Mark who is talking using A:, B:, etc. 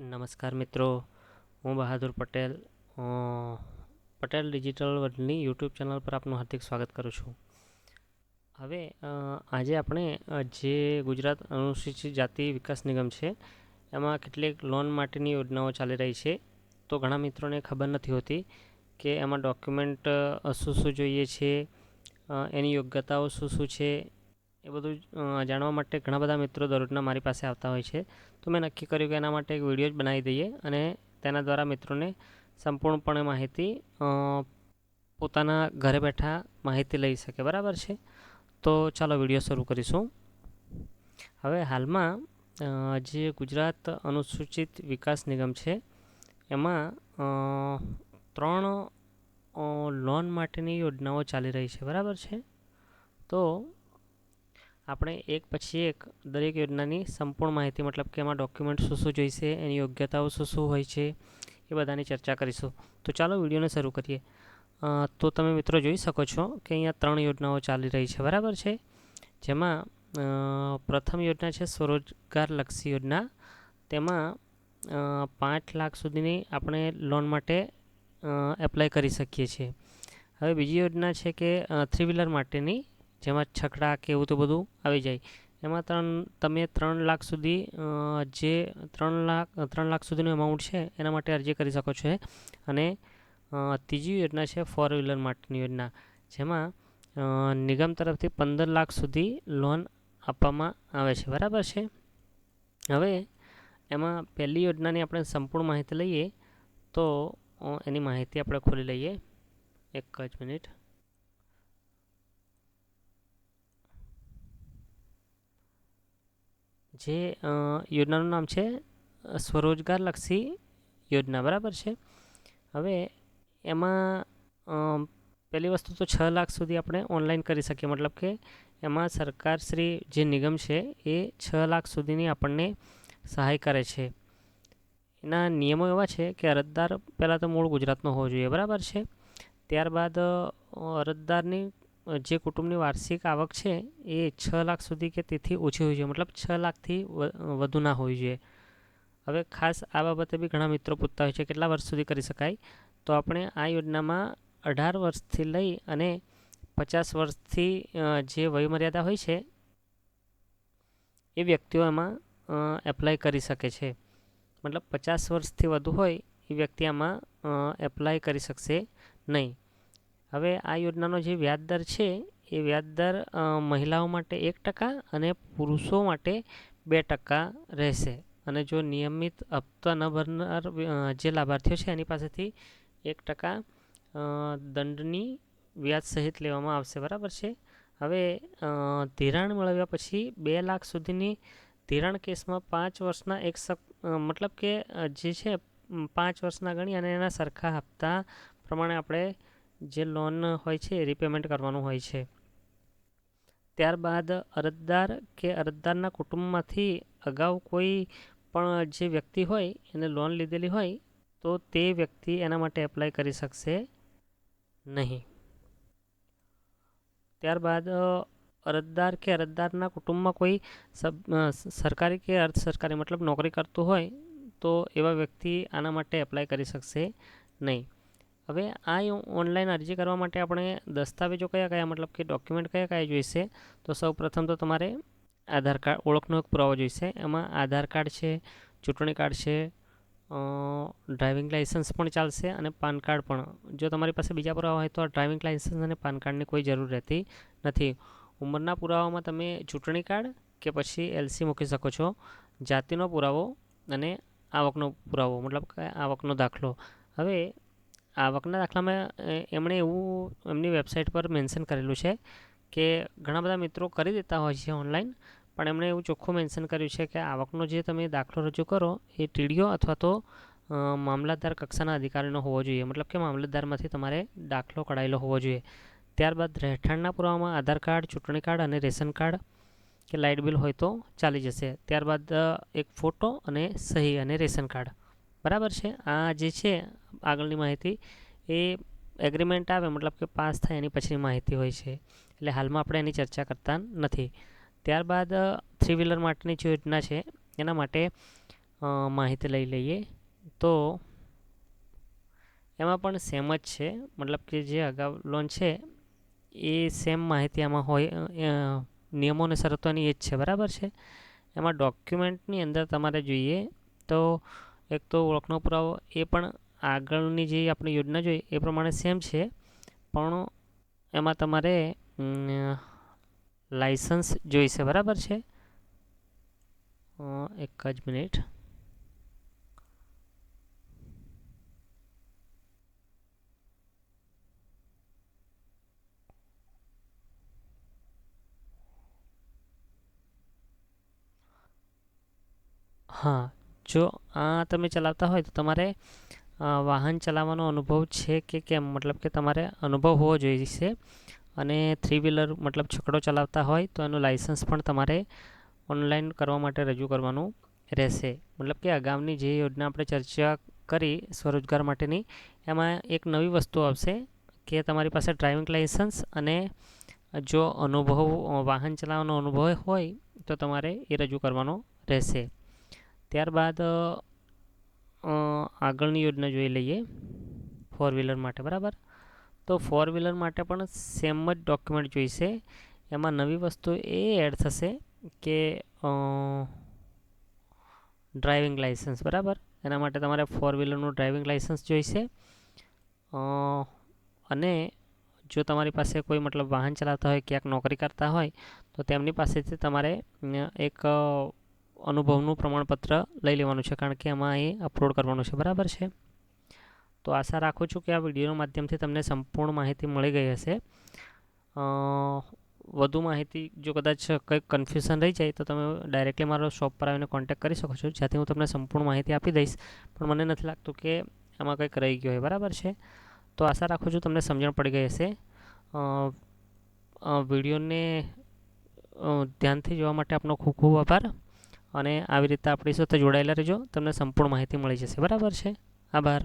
A: નમસ્કાર મિત્રો, હું બહાદુર પટેલ પટેલ ડિજિટલ વર્લ્ડની યુટ્યુબ ચેનલ પર આપનું હાર્દિક સ્વાગત કરું છું. હવે આજે આપણે જે ગુજરાત અનુસૂચિત જાતિ વિકાસ નિગમ છે એમાં કેટલીક લોન માટેની યોજનાઓ ચાલી રહી છે. તો ઘણા મિત્રોને ખબર નથી હોતી કે એમાં ડોક્યુમેન્ટ શું શું જોઈએ છે, એની યોગ્યતાઓ શું શું છે, એ બધું જાણવા માટે ઘણા બધા મિત્રો દરરોજના મારી પાસે આવતા હોય છે. તો મેં નક્કી કર્યું કે એના માટે એક વિડીયો જ બનાવી દઈએ અને તેના દ્વારા મિત્રોને સંપૂર્ણપણે માહિતી પોતાના ઘરે બેઠા માહિતી લઈ શકે. બરાબર છે, તો ચાલો વિડીયો શરૂ કરીશું. હવે હાલમાં જે ગુજરાત અનુસૂચિત વિકાસ નિગમ છે એમાં 3 લોન માટેની યોજનાઓ ચાલી રહી છે. બરાબર છે, તો આપણે એક પછી એક દરેક યોજનાની સંપૂર્ણ માહિતી, મતલબ કે એમાં ડોક્યુમેન્ટ શું શું જોઈશે, એની યોગ્યતાઓ શું શું હોય છે, એ બધાની ચર્ચા કરીશું. તો ચાલો વિડીયોને શરૂ કરીએ. તો તમે મિત્રો જોઈ શકો છો કે અહીંયા 3 યોજનાઓ ચાલી રહી છે. બરાબર છે, જેમાં પ્રથમ યોજના છે સ્વરોજગારલક્ષી યોજના. તેમાં 5 લાખ સુધીની આપણે લોન માટે એપ્લાય કરી શકીએ છીએ. હવે બીજી યોજના છે કે 3 વ્હીલર માટેની, જેમાં છકડા કે એવું તો બધું આવી જાય. એમાં તમે 3 લાખ સુધી જે 3 લાખ સુધીનું અમાઉન્ટ છે એના માટે અરજી કરી શકો છો. અને ત્રીજી યોજના છે 4 વ્હીલર માટેની યોજના, જેમાં નિગમ તરફથી 15 લાખ સુધી લોન આપવામાં આવે છે. બરાબર છે, હવે એમાં પહેલી યોજનાની આપણે સંપૂર્ણ માહિતી લઈએ. તો એની માહિતી આપણે ખોલી લઈએ. એક જ મિનિટ. જે યોજનાનું નામ છે સ્વરોજગારલક્ષી યોજના. બરાબર છે, હવે એમાં પહેલી વસ્તુ તો 6 લાખ સુધી આપણે ઓનલાઈન કરી શકીએ. મતલબ કે એમાં સરકારશ્રી જે નિગમ છે એ 6 લાખ સુધીની આપણને સહાય કરે છે. એના નિયમો એવા છે કે અરજદાર પહેલાં તો મૂળ ગુજરાતનો હોવો જોઈએ. બરાબર છે, ત્યારબાદ અરજદારની જે કુટુંબની વાર્ષિક આવક છે એ 6 લાખ સુધી કે તેથી ઓછી હોવી જોઈએ. મતલબ 6 લાખથી વધુ ના હોવી જોઈએ. હવે ખાસ આ બાબતે બી ઘણા મિત્રો પૂછતા હોય છે કેટલા વર્ષ સુધી કરી શકાય. તો આપણે આ યોજનામાં 18 વર્ષથી લઈ અને 50 વર્ષથી જે વયમર્યાદા હોય છે એ વ્યક્તિઓ એમાં એપ્લાય કરી શકે છે. મતલબ 50 વર્ષથી વધુ હોય એ વ્યક્તિ આમાં એપ્લાય કરી શકશે નહીં. હવે આ યોજનાનો જે વ્યાજદર છે એ વ્યાજદર મહિલાઓ માટે 1% અને પુરુષો માટે 2% રહેશે. અને જો નિયમિત હપ્તા ન ભરનાર જે લાભાર્થીઓ છે એની પાસેથી 1% દંડની વ્યાજ સહિત લેવામાં આવશે. બરાબર છે, હવે ધિરાણ મેળવ્યા પછી 2 લાખ સુધીની ધિરાણ કેસમાં 5 વર્ષના મતલબ કે જે છે 5 વર્ષના ગણી અને એના સરખા હપ્તા પ્રમાણે આપણે જે લોન હોય છે એ રીપેમેન્ટ કરવાનું હોય છે. ત્યારબાદ અરજદાર કે અરજદારના કુટુંબમાંથી અગાઉ કોઈ પણ જે વ્યક્તિ હોય એને લોન લીધેલી હોય તો તે વ્યક્તિ એના માટે એપ્લાય કરી શકશે નહીં. ત્યારબાદ અરજદાર કે અરજદારના કુટુંબમાં કોઈ સરકારી કે અર્ધ સરકારી મતલબ નોકરી કરતું હોય તો એવા વ્યક્તિ આના માટે એપ્લાય કરી શકશે નહીં. હવે આ ઓનલાઈન અરજી કરવા માટે આપણે દસ્તાવેજો કયા કયા, મતલબ કે ડોક્યુમેન્ટ કયા કયા જોઈશે. તો સૌ પ્રથમ તો તમારે આધાર કાર્ડ, ઓળખનો એક પુરાવો જોઈશે. એમાં આધાર કાર્ડ છે, ચૂંટણી કાર્ડ છે, ડ્રાઇવિંગ લાઇસન્સ પણ ચાલશે અને પાન કાર્ડ પણ. જો તમારી પાસે બીજા પુરાવા હોય તો ડ્રાઇવિંગ લાઇસન્સ અને પાન કાર્ડની કોઈ જરૂર રહેતી નથી. ઉંમરના પુરાવામાં તમે ચૂંટણી કાર્ડ કે પછી LC મૂકી શકો છો. જાતિનો પુરાવો અને આવકનો પુરાવો, મતલબ કે આવકનો દાખલો. હવે આવકના દાખલામાં એમણે એવું એમની વેબસાઇટ પર મેન્શન કરેલું છે કે ઘણા બધા મિત્રો કરી દેતા હોય છે ઓનલાઈન, પણ એમણે એવું ચોખ્ખું મેન્શન કર્યું છે કે આવકનો જે તમે દાખલો રજૂ કરો એ TDO અથવા તો મામલતદાર કક્ષાના અધિકારીનો હોવો જોઈએ. મતલબ કે મામલતદારમાંથી તમારે દાખલો કઢાયેલો હોવો જોઈએ. ત્યારબાદ રહેઠાણના પુરાવામાં આધાર કાર્ડ, ચૂંટણી કાર્ડ અને રેશન કાર્ડ કે લાઇટ બિલ હોય તો ચાલી જશે. ત્યારબાદ એક ફોટો અને સહી અને રેશન કાર્ડ. બરાબર છે, આ જે છે આગળની માહિતી એ એગ્રીમેન્ટ આવે મતલબ કે પાસ થાય એની પછીની માહિતી હોય છે, એટલે હાલમાં આપણે એની ચર્ચા કરતા નથી. ત્યારબાદ 3 વ્હીલર માટેની જે યોજના છે એના માટે માહિતી લઈ લઈએ. તો એમાં પણ સેમ જ છે, મતલબ કે જે અગાઉ લોન છે એ સેમ માહિતી આમાં હોય, નિયમો અને શરતોની એ જ છે, બરાબર છે. એમાં ડોક્યુમેન્ટની અંદર તમારે જોઈએ તો એક તો ઓળખનો પુરાવો, એ પણ આગળની જે આપણી યોજના જોઈએ એ પ્રમાણે સેમ છે, પણ એમાં તમારે લાઇસન્સ જોઈશે, બરાબર છે. એક જ મિનિટ. હા, જો આ તમે ચલાવતા હોય તો તમારે વાહન ચલાવવાનો અનુભવ છે કે કેમ, મતલબ કે તમારે અનુભવ હોવો જોઈએ. અને થ્રી વ્હીલર મતલબ છકડો ચલાવતા હોય તો એનું લાઇસન્સ પણ તમારે ઓનલાઈન કરવા માટે રજૂ કરવાનું રહેશે. મતલબ કે અગાઉની જે યોજના આપણે ચર્ચા કરી સ્વરોજગાર માટેની, એમાં એક નવી વસ્તુ આવશે કે તમારી પાસે ડ્રાઇવિંગ લાઇસન્સ અને જો અનુભવ વાહન ચલાવવાનો અનુભવ હોય તો તમારે એ રજૂ કરવાનો રહેશે. ત્યારબાદ આગળની યોજના જોઈ લઈએ ફોર વ્હીલર માટે, બરાબર. તો ફોર વ્હીલર માટે પણ સેમ જ ડોક્યુમેન્ટ જોઈશે. એમાં નવી વસ્તુ એ એડ થશે કે ડ્રાઇવિંગ લાઇસન્સ, બરાબર. એના માટે તમારે ફોર વ્હીલરનું ડ્રાઇવિંગ લાઇસન્સ જોઈશે. અને જો તમારી પાસે કોઈ મતલબ વાહન ચલાવતા હોય, ક્યાંક નોકરી કરતા હોય તો તેમની પાસેથી તમારે એક અનુભવનું પ્રમાણપત્ર લઈ લેવાનું છે, કારણ કે એમાં એ અપલોડ કરવાનું છે, બરાબર છે. તો આશા રાખું છું કે આ વિડીયોના માધ્યમથી તમને સંપૂર્ણ માહિતી મળી ગઈ હશે. વધુ માહિતી જો કદાચ કંઈક કન્ફ્યુઝન રહી જાય તો તમે ડાયરેક્ટલી મારો શોપ પર આવીને કોન્ટેક્ટ કરી શકો છો, જ્યાંથી હું તમને સંપૂર્ણ માહિતી આપી દઈશ. પણ મને નથી લાગતું કે આમાં કંઈક રહી ગયો હોય, બરાબર છે. તો આશા રાખું છું તમને સમજણ પડી ગઈ હશે. વિડીયોને ધ્યાનથી જોવા માટે આપનો ખૂબ ખૂબ આભાર. અને આવી રીતે આપણી સાથે જોડાયેલા રહેજો, તમને સંપૂર્ણ માહિતી મળી જશે, બરાબર છે. આભાર.